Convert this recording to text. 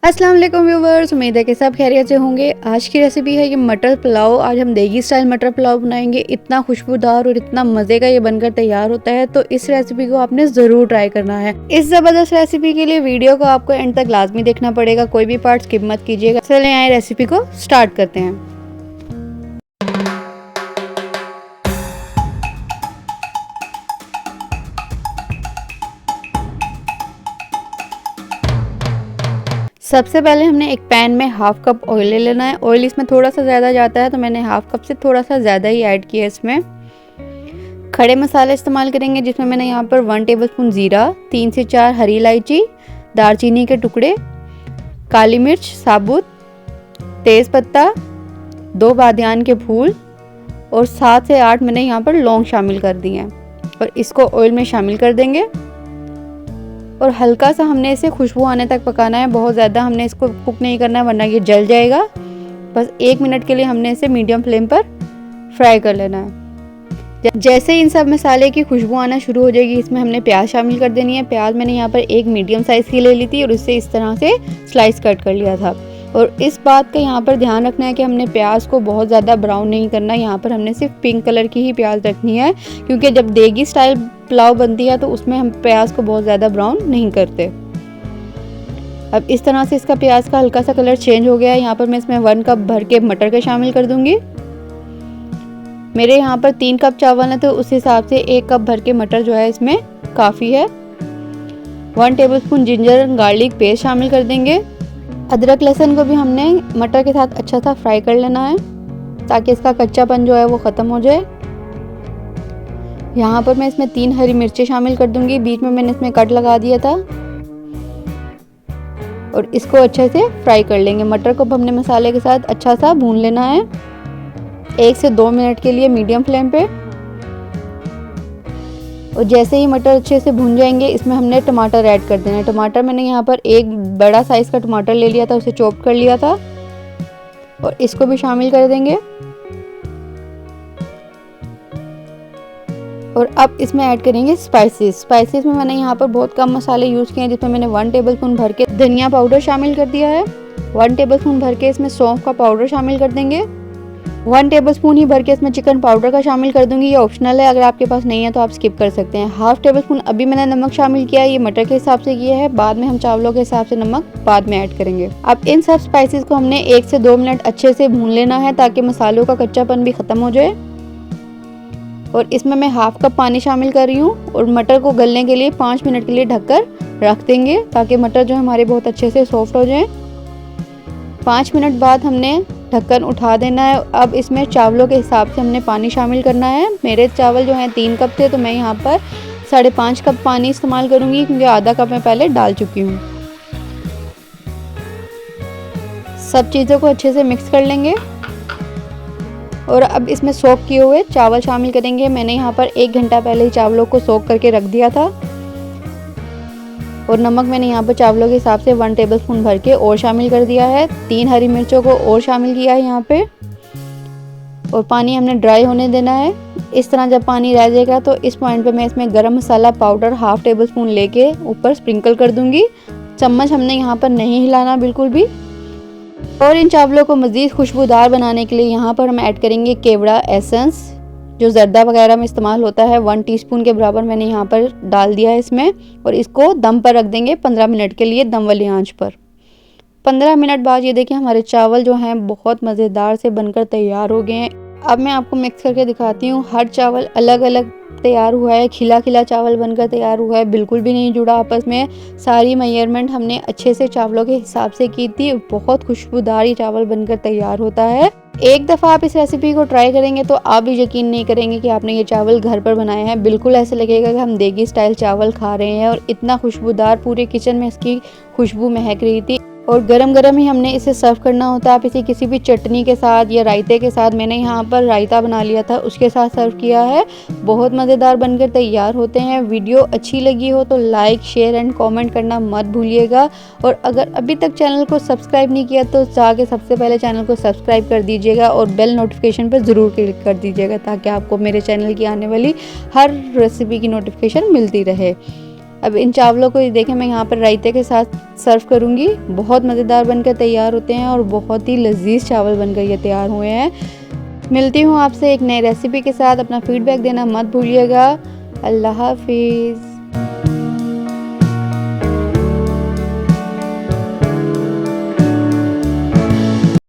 अस्सलाम वालेकुम व्यूवर्स, उम्मीद है कि सब खैरियत से होंगे। आज की रेसिपी है ये मटर पुलाव। आज हम देगी स्टाइल मटर पुलाव बनाएंगे। इतना खुशबूदार और इतना मज़े का ये बनकर तैयार होता है, तो इस रेसिपी को आपने ज़रूर ट्राई करना है। इस ज़बरदस्त रेसिपी के लिए वीडियो को आपको एंड तक लाजमी देखना पड़ेगा, कोई भी पार्ट स्किप मत कीजिएगा। चलें आए रेसिपी को स्टार्ट करते हैं। सबसे पहले हमने एक पैन में हाफ कप ऑयल ले लेना है। ऑयल इसमें थोड़ा सा ज़्यादा जाता है, तो मैंने हाफ कप से थोड़ा सा ज़्यादा ही ऐड किया। इसमें खड़े मसाले इस्तेमाल करेंगे, जिसमें मैंने यहाँ पर 1 टेबलस्पून ज़ीरा, 3 से 4 हरी इलायची, दालचीनी के टुकड़े, काली मिर्च साबुत, तेज़ पत्ता, 2 बादियान के फूल और 7 से 8 मैंने यहाँ पर लौंग शामिल कर दिए हैं। और इसको ऑयल में शामिल कर देंगे और हल्का सा हमने इसे खुशबू आने तक पकाना है। बहुत ज़्यादा हमने इसको कुक नहीं करना है, वरना ये जल जाएगा। बस 1 मिनट के लिए हमने इसे मीडियम फ्लेम पर फ्राई कर लेना है। जैसे इन सब मसाले की खुशबू आना शुरू हो जाएगी, इसमें हमने प्याज शामिल कर देनी है। प्याज मैंने यहाँ पर एक मीडियम साइज़ की ले ली थी और उससे इस तरह से स्लाइस कट कर लिया था। और इस बात का यहाँ पर ध्यान रखना है कि हमने प्याज को बहुत ज़्यादा ब्राउन नहीं करना। यहाँ पर हमने सिर्फ पिंक कलर की ही प्याज रखनी है, क्योंकि जब देगी स्टाइल पुलाव बनती है तो उसमें हम प्याज को बहुत ज़्यादा ब्राउन नहीं करते। अब इस तरह से इसका प्याज का हल्का सा कलर चेंज हो गया है। यहाँ पर मैं इसमें 1 कप भर के मटर के शामिल कर दूंगी। मेरे यहाँ पर 3 कप चावल है, तो उस हिसाब से 1 कप भर के मटर जो है इसमें काफ़ी है। 1 टेबलस्पून जिंजर गार्लिक पेस्ट शामिल कर देंगे। अदरक लहसुन को भी हमने मटर के साथ अच्छा सा फ्राई कर लेना है, ताकि इसका कच्चापन जो है वो ख़त्म हो जाए। यहाँ पर मैं इसमें 3 हरी मिर्चें शामिल कर दूंगी, बीच में मैंने इसमें कट लगा दिया था। और इसको अच्छे से फ्राई कर लेंगे। मटर को हमने मसाले के साथ अच्छा सा भून लेना है 1 से 2 मिनट के लिए मीडियम फ्लेम पे। और जैसे ही मटर अच्छे से भून जाएंगे, इसमें हमने टमाटर ऐड कर देना है। टमाटर मैंने यहाँ पर एक बड़ा साइज़ का टमाटर ले लिया था, उसे चॉप कर लिया था और इसको भी शामिल कर देंगे। और अब इसमें ऐड करेंगे स्पाइसेस में मैंने यहाँ पर बहुत कम मसाले यूज़ किए हैं, जिसमें मैंने 1 टेबलस्पून भर के धनिया पाउडर शामिल कर दिया है। 1 टेबलस्पून भर के इसमें सौंफ का पाउडर शामिल कर देंगे। 1 टेबलस्पून ही भर के इसमें चिकन पाउडर का शामिल कर दूंगी। ये ऑप्शनल है, अगर आपके पास नहीं है तो आप स्किप कर सकते हैं। हाफ टेबलस्पून अभी मैंने नमक शामिल किया है, ये मटर के हिसाब से किया है। बाद में हम चावलों के हिसाब से नमक बाद में ऐड करेंगे। अब इन सब स्पाइसेस को हमने 1 से 2 मिनट अच्छे से भून लेना है, ताकि मसालों का कच्चापन भी ख़त्म हो जाए। और इसमें मैं हाफ कप पानी शामिल कर रही हूँ और मटर को गलने के लिए 5 मिनट के लिए ढककर रख देंगे, ताकि मटर जो है हमारे बहुत अच्छे से सॉफ्ट हो जाए। 5 मिनट बाद हमने ढक्कन उठा देना है। अब इसमें चावलों के हिसाब से हमने पानी शामिल करना है। मेरे चावल जो हैं 3 कप थे, तो मैं यहाँ पर 5.5 कप पानी इस्तेमाल करूँगी, क्योंकि आधा कप मैं पहले डाल चुकी हूँ। सब चीज़ों को अच्छे से मिक्स कर लेंगे और अब इसमें सोक किए हुए चावल शामिल करेंगे। मैंने यहाँ पर 1 घंटा पहले ही चावलों को सोक करके रख दिया था। और नमक मैंने यहाँ पर चावलों के हिसाब से 1 टेबलस्पून भर के और शामिल कर दिया है। 3 हरी मिर्चों को और शामिल किया है यहाँ पे। और पानी हमने ड्राई होने देना है। इस तरह जब पानी रह जाएगा, तो इस पॉइंट पे मैं इसमें गरम मसाला पाउडर हाफ टेबलस्पून लेके ऊपर स्प्रिंकल कर दूंगी। चम्मच हमने यहाँ पर नहीं हिलाना बिल्कुल भी। और इन चावलों को मज़ीद खुशबूदार बनाने के लिए यहाँ पर हम ऐड करेंगे केवड़ा एसेंस, जो जर्दा वगैरह में इस्तेमाल होता है। 1 टीस्पून के बराबर मैंने यहाँ पर डाल दिया है इसमें। और इसको दम पर रख देंगे 15 मिनट के लिए, दम वाली आंच पर। 15 मिनट बाद ये देखिए हमारे चावल जो हैं बहुत मज़ेदार से बनकर तैयार हो गए हैं। अब मैं आपको मिक्स करके दिखाती हूँ। हर चावल अलग अलग तैयार हुआ है, खिला खिला चावल बनकर तैयार हुआ है, बिल्कुल भी नहीं जुड़ा आपस में। सारी मेजरमेंट हमने अच्छे से चावलों के हिसाब से की थी। बहुत खुशबूदार ये चावल बनकर तैयार होता है। एक दफ़ा आप इस रेसिपी को ट्राई करेंगे तो आप भी यकीन नहीं करेंगे कि आपने ये चावल घर पर बनाए हैं। बिल्कुल ऐसे लगेगा कि हम देगी स्टाइल चावल खा रहे हैं। और इतना खुशबूदार पूरे किचन में इसकी खुशबू महक रही थी। और गरम गरम ही हमने इसे सर्व करना होता है। आप इसे किसी भी चटनी के साथ या रायते के साथ, मैंने यहाँ पर रायता बना लिया था, उसके साथ सर्व किया है। बहुत मज़ेदार बनकर तैयार होते हैं। वीडियो अच्छी लगी हो तो लाइक शेयर एंड कमेंट करना मत भूलिएगा। और अगर अभी तक चैनल को सब्सक्राइब नहीं किया तो जाके सबसे पहले चैनल को सब्सक्राइब कर दीजिएगा और बेल नोटिफिकेशन पर ज़रूर क्लिक कर दीजिएगा, ताकि आपको मेरे चैनल की आने वाली हर रेसिपी की नोटिफिकेशन मिलती रहे। अब इन चावलों को देखें मैं यहाँ पर रायते के साथ सर्व करूँगी। बहुत मज़ेदार बनकर तैयार होते हैं और बहुत ही लजीज चावल बनकर ये तैयार हुए हैं। मिलती हूँ आपसे एक नई रेसिपी के साथ। अपना फीडबैक देना मत भूलिएगा। अल्लाह हाफिज़।